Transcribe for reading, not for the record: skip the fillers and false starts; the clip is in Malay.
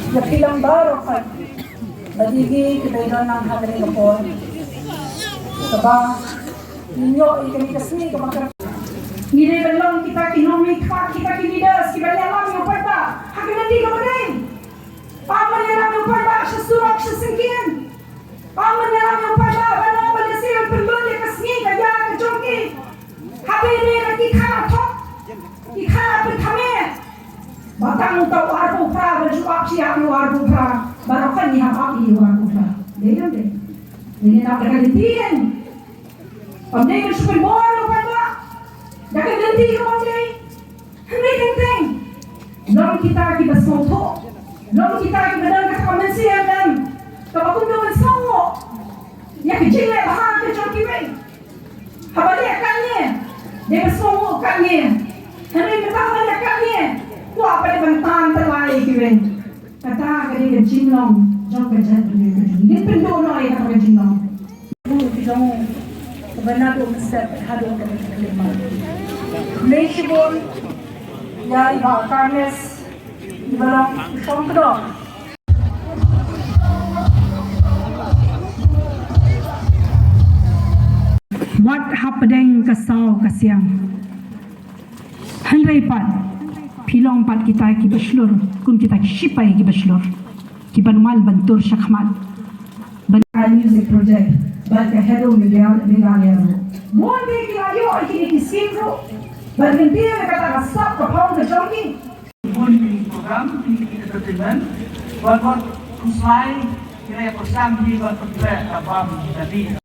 Nakilang baro ka. Badigi, kibayron ng hanggang kapon. Sabang, ninyo, ikani kasmi, kamakar. Nire lang kita kinomik, kita kinidas, kita lang yung parta. Hanggang nanti ka pa rin. Paman niya lang yung parta, siya surak, siya singkin. Paman niya lang yung parta, ano, balasir, perlun niya kasmi, kaya kajoki. Habi niya nakikaratok. Ikharapin kami. Batang tau arbo pra, berjuang siap yu arbo pra. Barokan ni hap yu arbo pra. Dia deh. Ini nak bergantian. Pandai bersuper bolu pada. Jangan ganti ke pandai. Ini penting. Lalu kita kita soto. Lalu kita kita dengan komensi dan kalau aku dengan semua. Ya kecil bahan kecil kiri. Habis akannya. Dia semua akannya. Henry kata banyak kali, kuat pada bantahan terlalu kira. Kata kali kejinglong, jom kerja berdua kerja. Ini pendona yang kata kejinglong. Kita sebenarnya mesti hadung kami kelima. Nation ya iba kames, iba songkro. What happening kasau kasiang? Henry pat, pilong pat kita kibaslur, kun kita kisipay kibaslur, kibanumal bantur syakmat. Ban music project, ban kahedong migalero. One day kilayo ay kinikiskinro, ban gantiya kata kasap kapong kajongi. One program, entertainment, one kusmay, kaya pasang di ban pagkaya kabam tadi.